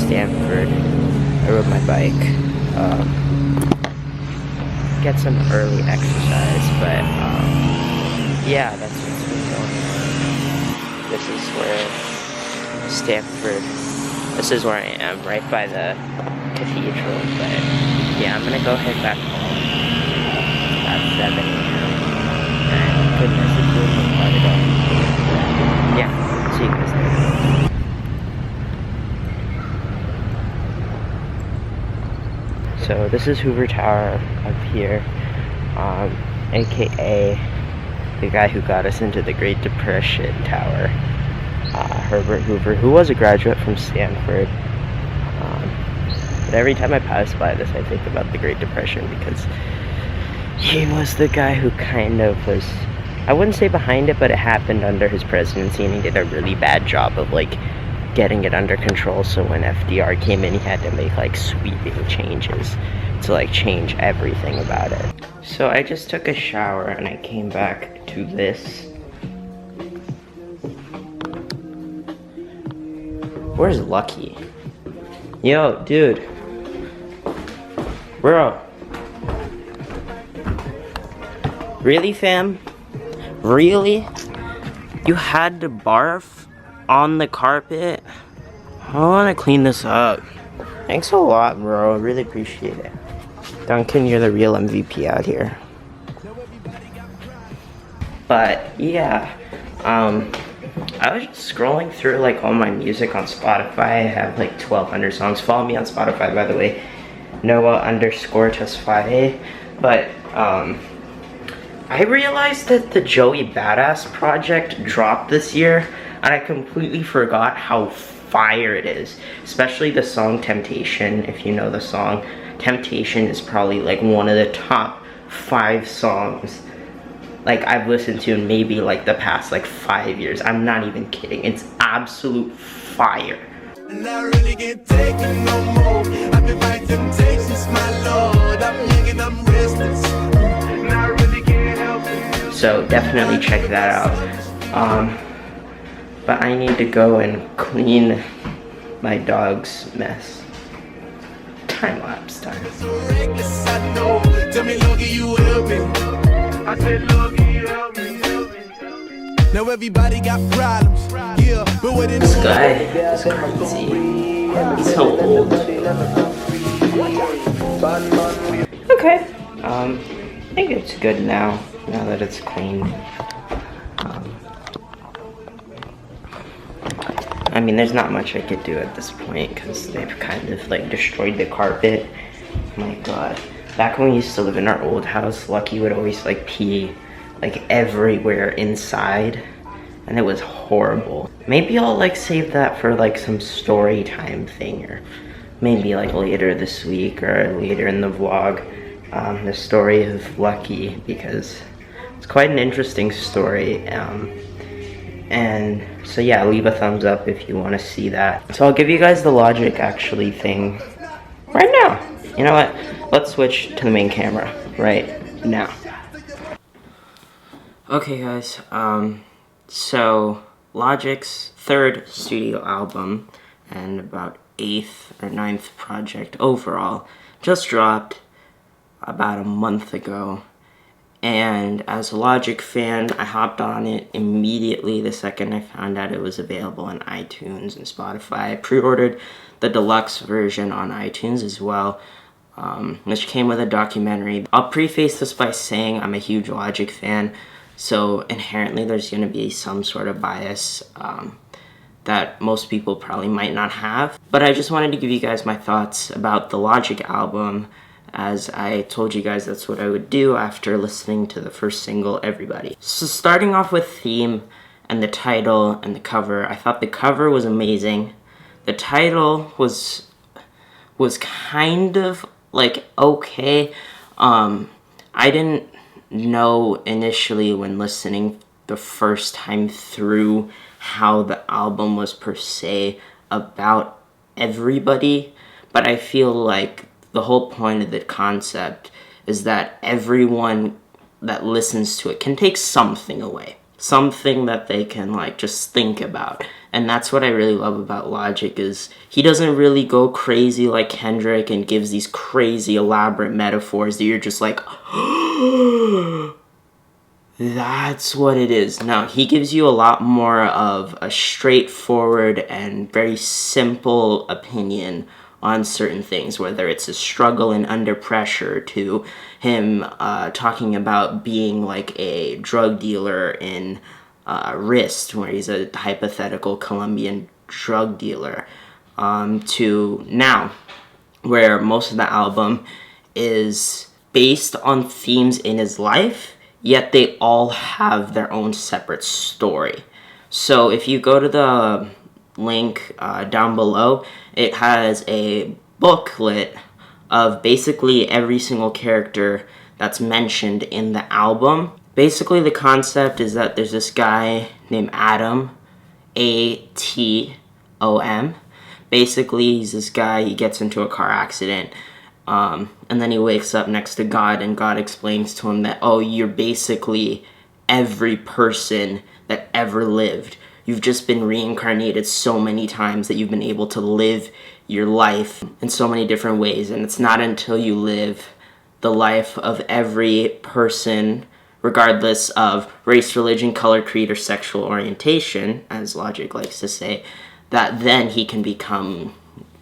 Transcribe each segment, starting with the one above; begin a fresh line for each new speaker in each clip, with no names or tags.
Stanford. I rode my bike. Get some early exercise, but yeah, that's what's been going on. This is where Stanford, this is where I am, right by the cathedral, but yeah, I'm gonna go head back home at 7 a.m. and goodness, it's really hard to go. Yeah, see you guys later. So this is Hoover Tower up here, aka the guy who got us into the Great Depression Tower, Herbert Hoover, who was a graduate from Stanford. But every time I pass by this, I think about the Great Depression because he was the guy who kind of was, I wouldn't say behind it, but it happened under his presidency, and he did a really bad job of like getting it under control. So when FDR came in, he had to make like sweeping changes to like change everything about it. So I just took a shower and I came back to this. Where's Lucky? Yo, dude. Bro. Really, fam? Really? You had to barf on the carpet? I want to clean this up. Thanks a lot, bro. I really appreciate it. Duncan, you're the real MVP out here. But yeah, I was just scrolling through like all my music on Spotify. I have like 1,200 songs. Follow me on Spotify, by the way, Noah_Tesfaye. But I realized that the Joey Badass project dropped this year, and I completely forgot how fire it is. Especially the song Temptation. If you know the song, Temptation is probably like one of the top 5 songs like I've listened to in maybe like the past like 5 years. I'm not even kidding. It's absolute fire. And I really can't take it no more. I've been fighting temptations, my lord. I'm young and I'm restless. And I really can't help it. So definitely check that out. But I need to go and clean my dog's mess. Time lapse time. So reckless, I know. Tell me, Loki, you help me. I said, Loki, you help me. Now everybody got problems. Yeah, but what this guy is crazy. He's so old. Okay. I think it's good now that it's cleaned. I mean, there's not much I could do at this point because they've kind of like destroyed the carpet. Oh my god. Back when we used to live in our old house, Lucky would always like pee like everywhere inside, and it was horrible. Maybe I'll like save that for like some story time thing, or maybe like later this week or later in the vlog, the story of Lucky, because it's quite an interesting story. And so yeah, leave a thumbs up if you want to see that. So I'll give you guys the Logic actually thing right now. You know what? Let's switch to the main camera right now. Okay guys, so Logic's 3rd studio album and about 8th or 9th project overall just dropped about a month ago. And as a Logic fan, I hopped on it immediately the second I found out it was available on iTunes and Spotify. I pre-ordered the deluxe version on iTunes as well, which came with a documentary. I'll preface this by saying I'm a huge Logic fan, so inherently there's going to be some sort of bias that most people probably might not have. But I just wanted to give you guys my thoughts about the Logic album, as I told you guys that's what I would do after listening to the first single, Everybody. So starting off with theme and the title and the cover, I thought the cover was amazing. The title was kind of like okay. I didn't know initially when listening the first time through how the album was per se about everybody, but I feel like the whole point of the concept is that everyone that listens to it can take something away. Something that they can like just think about And that's what I really love about Logic, is he doesn't really go crazy like Kendrick and gives these crazy elaborate metaphors that you're just like, that's what it is. No, he gives you a lot more of a straightforward and very simple opinion on certain things, whether it's a struggle and under pressure to him talking about being like a drug dealer in Wrist, where he's a hypothetical Colombian drug dealer, to now, where most of the album is based on themes in his life, yet they all have their own separate story. So if you go to the link down below, it has a booklet of basically every single character that's mentioned in the album. Basically, the concept is that there's this guy named Adam, A-T-O-M. Basically, he's this guy, he gets into a car accident, and then he wakes up next to God, and God explains to him that, oh, you're basically every person that ever lived. You've just been reincarnated so many times that you've been able to live your life in so many different ways, and it's not until you live the life of every person, regardless of race, religion, color, creed, or sexual orientation, as Logic likes to say, that then he can become,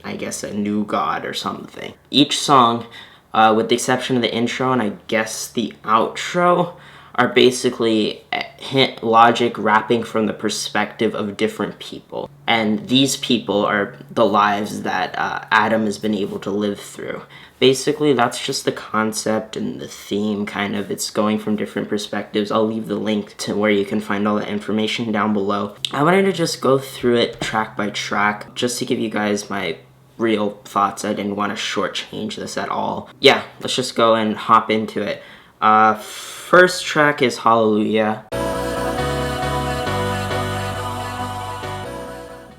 I guess, a new god or something. Each song, with the exception of the intro and I guess the outro, are basically Logic rapping from the perspective of different people. And these people are the lives that Adam has been able to live through. Basically, that's just the concept and the theme, kind of. It's going from different perspectives. I'll leave the link to where you can find all the information down below. I wanted to just go through it track by track, just to give you guys my real thoughts. I didn't want to shortchange this at all. Yeah, let's just go and hop into it. First track is Hallelujah.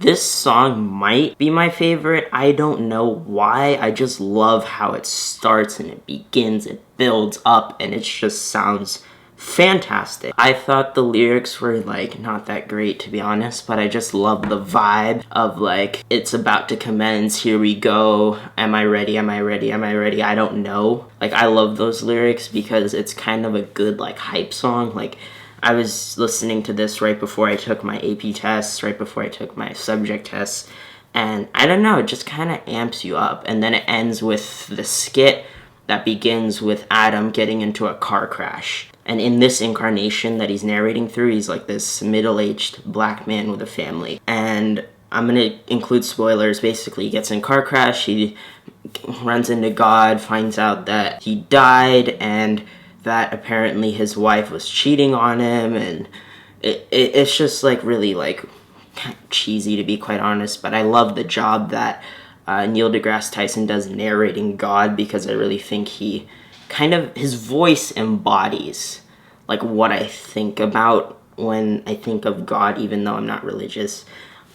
This song might be my favorite. I don't know why. I just love how it starts and it begins, it builds up, and it just sounds fantastic. I thought the lyrics were like not that great, to be honest, but I just love the vibe of like, it's about to commence, here we go, am I ready, am I ready, am I ready, I don't know. Like, I love those lyrics because it's kind of a good like hype song. Like, I was listening to this right before I took my AP tests, right before I took my subject tests, and I don't know, it just kind of amps you up. And then it ends with the skit that begins with Adam getting into a car crash. And in this incarnation that he's narrating through, he's like this middle-aged black man with a family. And I'm gonna include spoilers. Basically, he gets in a car crash, he runs into God, finds out that he died, and that apparently his wife was cheating on him, and it's just like really like cheesy, to be quite honest. But I love the job that Neil deGrasse Tyson does narrating God, because I really think he kind of, his voice embodies like what I think about when I think of God, even though I'm not religious.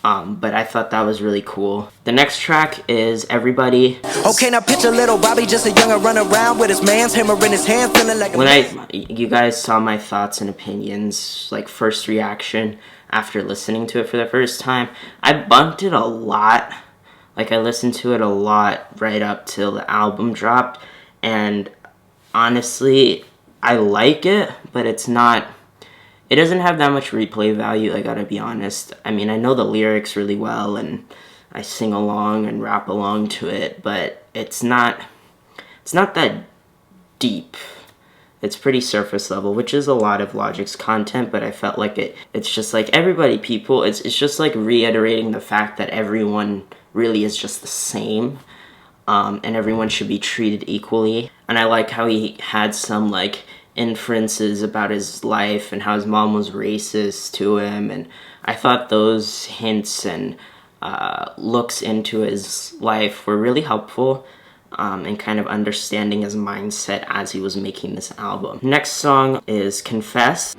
But I thought that was really cool. The next track is Everybody.
Okay, now picture little Bobby, just a young run around with his man's hammer in his hand, feeling like
you guys saw my thoughts and opinions, like first reaction after listening to it for the first time, I bumped it a lot. Like, I listened to it a lot right up till the album dropped, and honestly, I like it, but it's not, it doesn't have that much replay value, I gotta be honest. I mean, I know the lyrics really well, and I sing along and rap along to it, but it's not that deep. It's pretty surface level, which is a lot of Logic's content, but I felt like it's just like, everybody, people, it's just like reiterating the fact that everyone really is just the same, and everyone should be treated equally. And I like how he had some like inferences about his life and how his mom was racist to him, and I thought those hints and looks into his life were really helpful, and kind of understanding his mindset as he was making this album. Next song is Confess.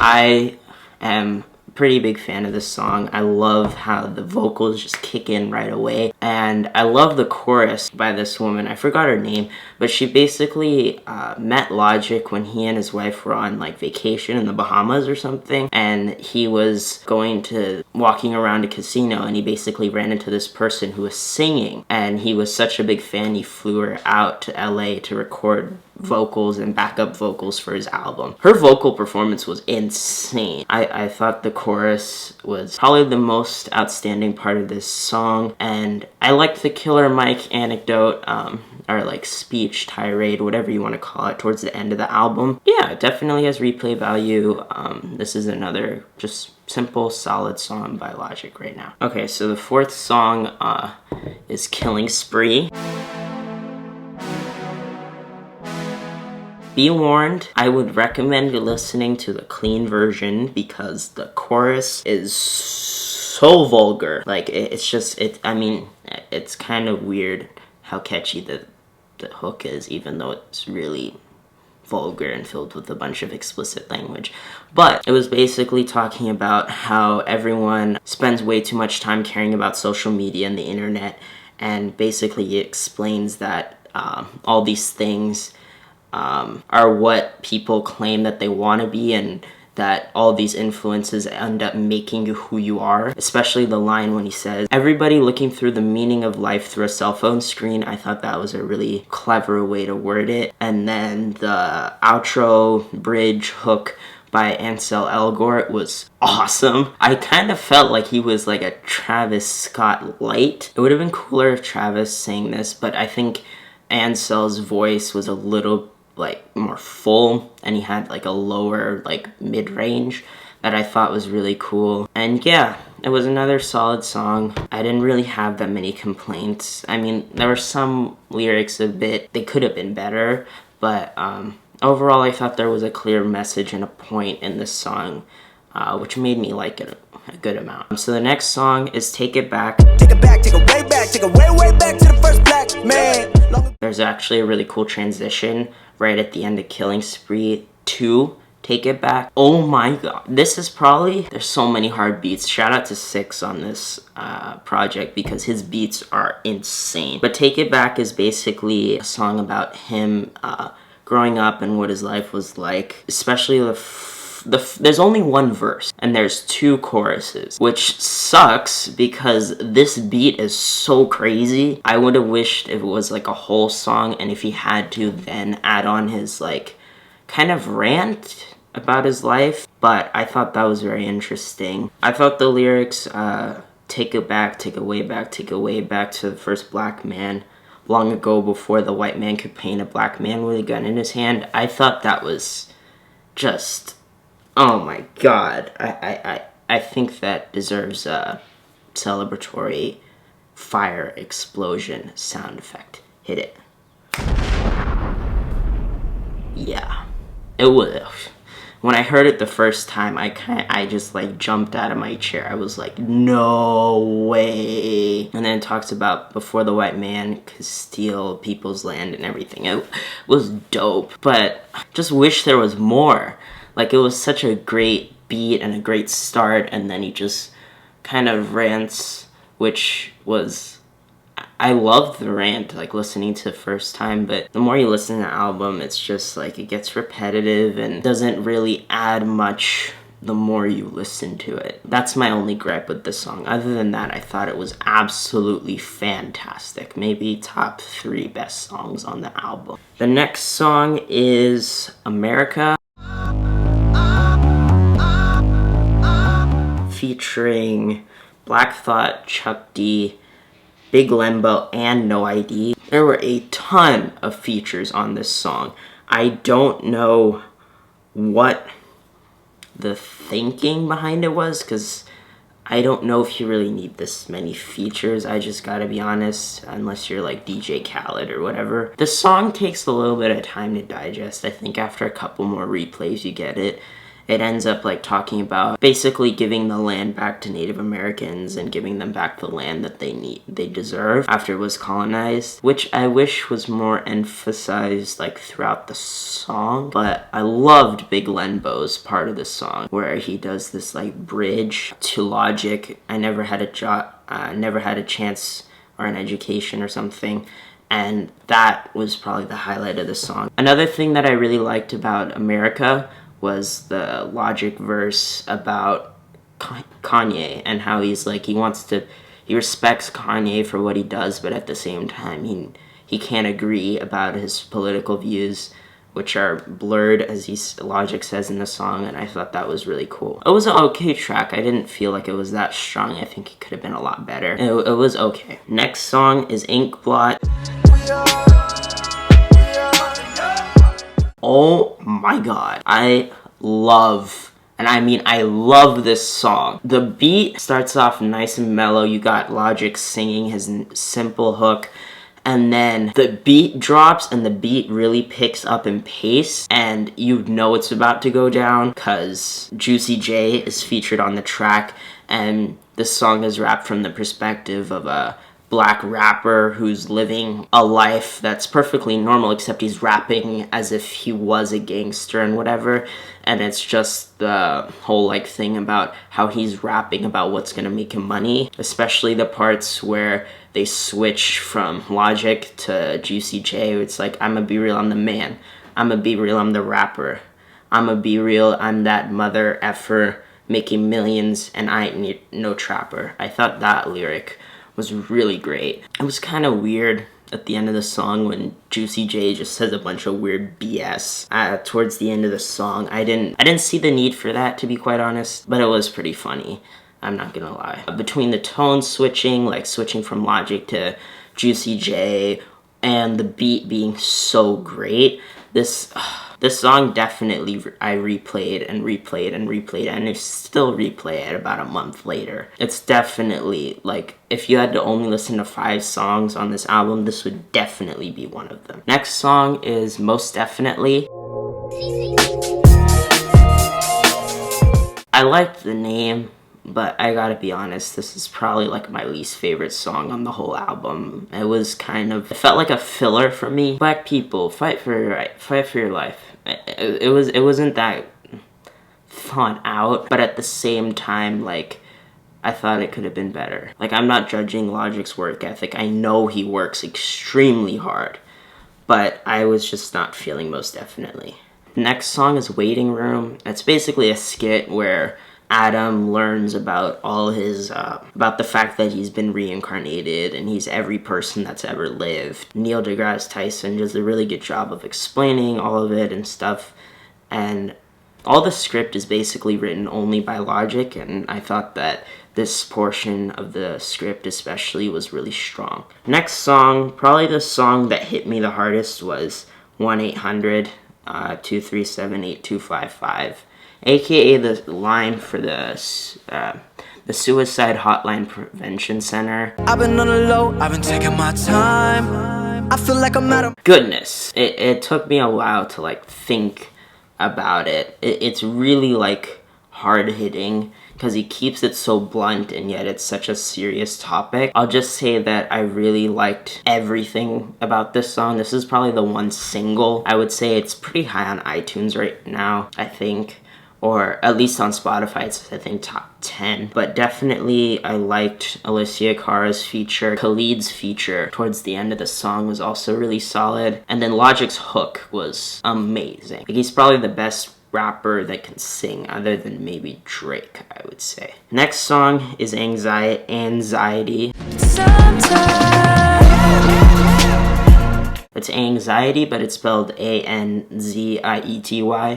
I am a pretty big fan of this song. I love how the vocals just kick in right away, And I love the chorus by this woman. I forgot her name, but she basically met Logic when he and his wife were on like vacation in the Bahamas or something, and he was walking around a casino, and he basically ran into this person who was singing, and he was such a big fan he flew her out to LA to record vocals and backup vocals for his album. Her vocal performance was insane. I thought the chorus was probably the most outstanding part of this song, and I liked the Killer Mike anecdote, or like speech, tirade, whatever you want to call it, towards the end of the album. Yeah, it definitely has replay value. This is another just simple, solid song by Logic right now. Okay, so the fourth song is Killing Spree. Be warned, I would recommend you listening to the clean version because the chorus is so vulgar. Like, it's kind of weird how catchy the hook is, even though it's really vulgar and filled with a bunch of explicit language. But it was basically talking about how everyone spends way too much time caring about social media and the internet, and basically it explains that all these things are what people claim that they want to be, and that all these influences end up making you who you are. Especially the line when he says, everybody looking through the meaning of life through a cell phone screen. I thought that was a really clever way to word it. And then the outro bridge hook by Ansel Elgort was awesome. I kind of felt like he was like a Travis Scott light. It would have been cooler if Travis sang this, but I think Ansel's voice was a little like more full, and he had like a lower like mid-range that I thought was really cool. And yeah, it was another solid song. I didn't really have that many complaints. I mean, there were some lyrics they could have been better, but overall I thought there was a clear message and a point in this song, which made me like it a good amount. So the next song is Take It Back. Take it back, take it way back, take it way back to the first black man. There's actually a really cool transition right at the end of Killing Spree to Take It Back. Oh my god, this is probably, there's so many hard beats. Shout out to Six on this project because his beats are insane. But Take It Back is basically a song about him growing up and what his life was like, especially there's only one verse and there's two choruses, which sucks because this beat is so crazy. I would have wished it was like a whole song, and if he had to then add on his like kind of rant about his life, but I thought that was very interesting. I thought the lyrics, take it back, take it way back, take it way back to the first black man, long ago before the white man could paint a black man with a gun in his hand. I thought that was just, oh my god. I think that deserves a celebratory fire explosion sound effect. Hit it. Yeah. It was. When I heard it the first time, I just like jumped out of my chair. I was like, no way. And then it talks about before the white man could steal people's land and everything. It was dope, but I just wish there was more. Like, it was such a great beat and a great start, and then he just kind of rants, which was, I loved the rant, like, listening to the first time, but the more you listen to the album, it's just, like, it gets repetitive and doesn't really add much the more you listen to it. That's my only gripe with this song. Other than that, I thought it was absolutely fantastic. Maybe top 3 best songs on the album. The next song is America, featuring Black Thought, Chuck D, Big Lembo, and No ID. There were a ton of features on this song. I don't know what the thinking behind it was, because I don't know if you really need this many features. I just gotta be honest, unless you're like DJ Khaled or whatever. The song takes a little bit of time to digest. I think after a couple more replays you get it. It ends up like talking about basically giving the land back to Native Americans and giving them back the land that they deserve after it was colonized, which I wish was more emphasized like throughout the song. But I loved Big Lembo's part of the song where he does this like bridge to Logic. I never had a chance or an education or something. And that was probably the highlight of the song. Another thing that I really liked about America was the Logic verse about Kanye and how he's like, he respects Kanye for what he does, but at the same time, he can't agree about his political views, which are blurred, as Logic says in the song, and I thought that was really cool. It was an okay track. I didn't feel like it was that strong. I think it could have been a lot better. It was okay. Next song is Ink Blot. Oh my god. I love this song. The beat starts off nice and mellow. You got Logic singing his simple hook, and then the beat drops and the beat really picks up in pace, and you know it's about to go down because Juicy J is featured on the track, and the song is rapped from the perspective of a black rapper who's living a life that's perfectly normal, except he's rapping as if he was a gangster and whatever. And it's just the whole like thing about how he's rapping about what's gonna make him money, especially the parts where they switch from Logic to Juicy J. It's like, I'ma be real, I'm the man. I'ma be real, I'm the rapper. I'ma be real, I'm that mother effer making millions, and I ain't no trapper. I thought that lyric was really great. It was kind of weird at the end of the song when Juicy J just says a bunch of weird BS towards the end of the song. I didn't see the need for that, to be quite honest, but it was pretty funny. I'm not gonna lie. Between the tone switching, like switching from Logic to Juicy J, and the beat being so great, this song definitely I replayed and replayed and replayed, and I still replay it about a month later. It's definitely, like, if you had to only listen to 5 songs on this album, this would definitely be one of them. Next song is Most Definitely. I liked the name, but I gotta be honest, this is probably like my least favorite song on the whole album. It felt like a filler for me. Black people, fight for your right, fight for your life. It wasn't that thought out, but at the same time, like, I thought it could have been better. Like, I'm not judging Logic's work ethic. I know he works extremely hard, but I was just not feeling Most Definitely. Next song is Waiting Room. It's basically a skit where Adam learns about all his, about the fact that he's been reincarnated and he's every person that's ever lived. Neil deGrasse Tyson does a really good job of explaining all of it and stuff, and all the script is basically written only by Logic, and I thought that this portion of the script especially was really strong. Next song, probably the song that hit me the hardest, was 1-800-237-8255. AKA the line for the Suicide Hotline Prevention Center.
I've been on the low, I've been taking my time. I feel like I'm out of...
Goodness, it took me a while to like think about it. It's really like hard-hitting because he keeps it so blunt and yet it's such a serious topic. I'll just say that I really liked everything about this song. This is probably the one single. I would say it's pretty high on iTunes right now, I think. Or at least on Spotify, it's, I think, top 10. But definitely, I liked Alicia Cara's feature. Khalid's feature towards the end of the song was also really solid. And then Logic's hook was amazing. Like, he's probably the best rapper that can sing, other than maybe Drake, I would say. Next song is Anxiety. It's Anxiety, but it's spelled A-N-Z-I-E-T-Y.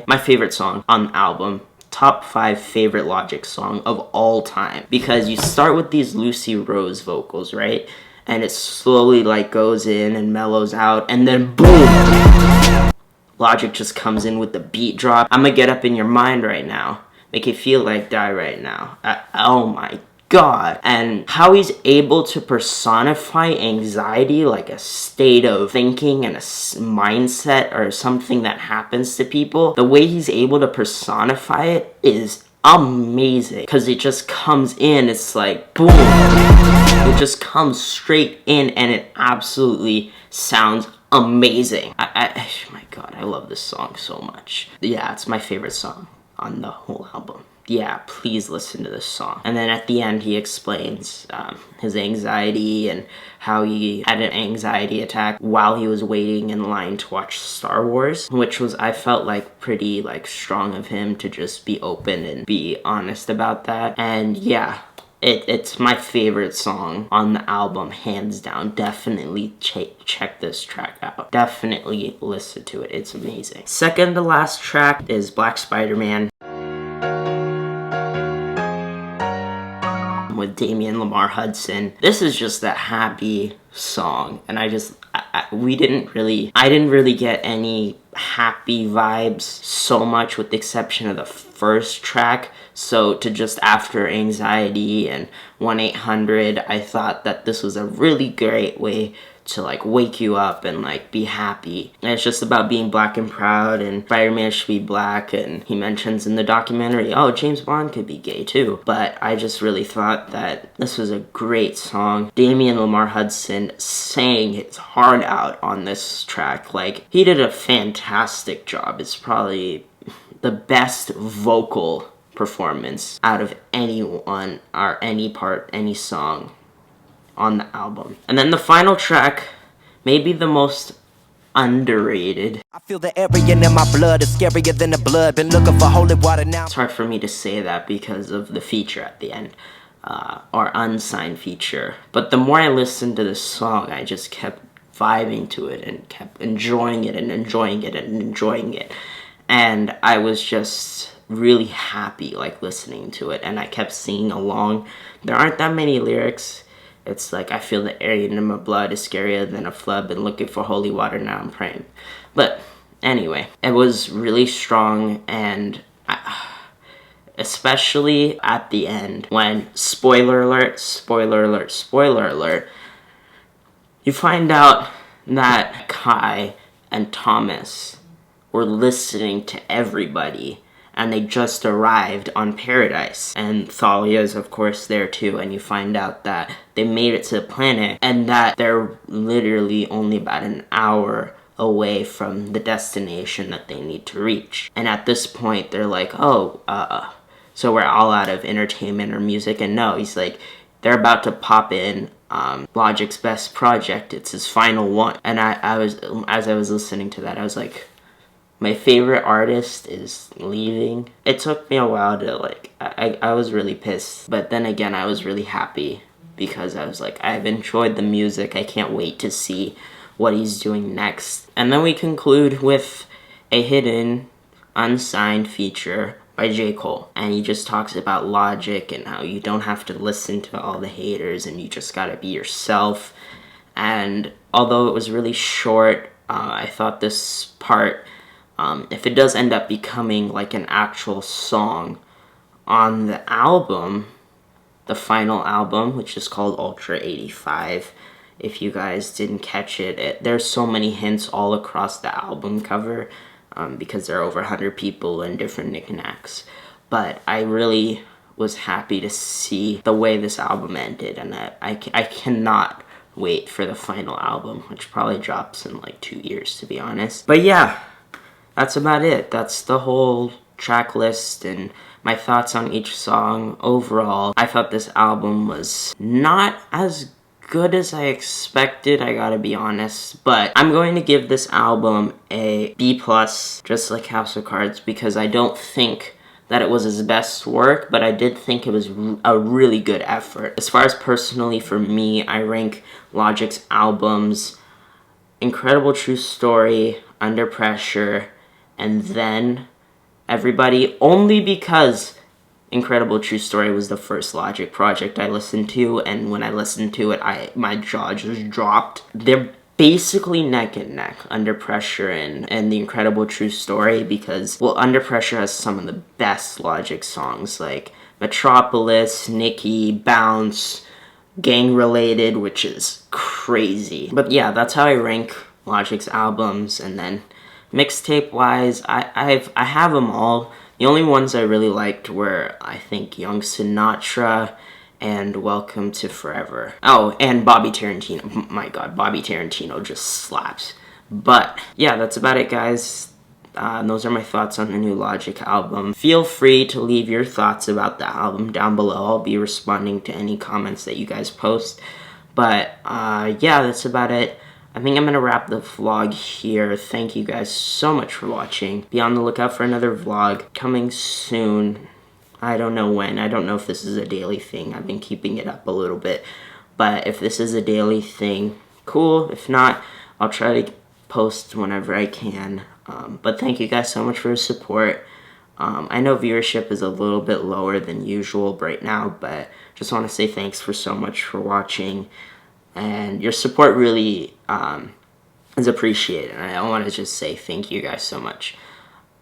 My favorite song on the album. Top 5 favorite Logic song of all time. Because you start with these Lucy Rose vocals, right? And it slowly like goes in and mellows out, and then boom! Logic just comes in with the beat drop. I'ma get up in your mind right now. Make you feel like die right now. Oh my God. And how he's able to personify anxiety, like a state of thinking and a mindset or something that happens to people. The way he's able to personify it is amazing, because it just comes in, it's like boom, it just comes straight in and it absolutely sounds amazing. My God, I love this song so much. Yeah, it's my favorite song on the whole album. yeah, please listen to this song. And then at the end, he explains his anxiety and how he had an anxiety attack while he was waiting in line to watch Star Wars, which was, I felt like, pretty like strong of him to just be open and be honest about that. And yeah, it's my favorite song on the album, hands down. Definitely check this track out. Definitely listen to it. It's amazing. Second to last track is Black Spider-Man with Damian Lamar Hudson. This is just a happy song, and I didn't really get any happy vibes so much, with the exception of the first track. So to just After Anxiety and 1-800, I thought that this was a really great way to like wake you up and like be happy. And it's just about being black and proud, and Spider-Man should be black, and he mentions in the documentary, oh, James Bond could be gay too. But I just really thought that this was a great song. Damian Lamar Hudson sang his heart out on this track. Like, he did a fantastic job. It's probably the best vocal performance out of anyone or any song on the album. And then the final track, maybe the most underrated.
I feel the Aryan in my blood is scarier than the blood. Been looking for holy water now.
It's hard for me to say that because of the feature at the end, or unsigned feature. But the more I listened to this song, I just kept vibing to it and kept enjoying it and enjoying it and enjoying it. And I was just really happy like listening to it, and I kept singing along. There aren't that many lyrics. It's like, I feel the Aryan in my blood is scarier than a flood. Been looking for holy water, now I'm praying. But anyway, it was really strong, and especially at the end when, spoiler alert, spoiler alert, spoiler alert, you find out that Kai and Thomas were listening to everybody, and they just arrived on Paradise. And Thalia's, of course, there too, and you find out that they made it to the planet, and that they're literally only about an hour away from the destination that they need to reach. And at this point, they're like, oh, so we're all out of entertainment or music. And no, he's like, they're about to pop in Logic's best project. It's his final one. And as I was listening to that, I was like, my favorite artist is leaving. It took me a while to like, I was really pissed. But then again, I was really happy because I was like, I've enjoyed the music. I can't wait to see what he's doing next. And then we conclude with a hidden, unsigned feature by J. Cole. And he just talks about Logic and how you don't have to listen to all the haters and you just gotta be yourself. And although it was really short, I thought this part, if it does end up becoming like an actual song on the album, the final album, which is called Ultra 85, if you guys didn't catch it, there's so many hints all across the album cover, because there are over 100 people and different knickknacks. But I really was happy to see the way this album ended, and I cannot wait for the final album, which probably drops in like 2 years, to be honest. But yeah, that's about it. That's the whole track list and my thoughts on each song. Overall, I thought this album was not as good as I expected, I gotta be honest, but I'm going to give this album a B+, just like House of Cards, because I don't think that it was his best work, but I did think it was a really good effort. As far as personally for me, I rank Logic's albums Incredible True Story, Under Pressure, and then Everybody, only because Incredible True Story was the first Logic project I listened to, and when I listened to it, my jaw just dropped. They're basically neck and neck, Under Pressure and The Incredible True Story, because, well, Under Pressure has some of the best Logic songs, like Metropolis, Nicki, Bounce, Gang Related, which is crazy. But yeah, that's how I rank Logic's albums. And then mixtape wise, I have them all. The only ones I really liked were, I think, Young Sinatra and Welcome to Forever. Oh, and Bobby Tarantino. My god, Bobby Tarantino just slaps. But yeah, that's about it, guys. those are my thoughts on the new Logic album. Feel free to leave your thoughts about the album down below. I'll be responding to any comments that you guys post. But yeah, that's about it. I think I'm going to wrap the vlog here. Thank you guys so much for watching. Be on the lookout for another vlog coming soon. I don't know when. I don't know if this is a daily thing. I've been keeping it up a little bit. But if this is a daily thing, cool. If not, I'll try to post whenever I can. But thank you guys so much for your support. I know viewership is a little bit lower than usual right now, but just want to say thanks for so much for watching. And your support really is appreciated. And I want to just say thank you guys so much.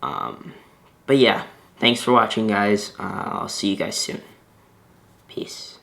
But yeah, thanks for watching, guys. I'll see you guys soon. Peace.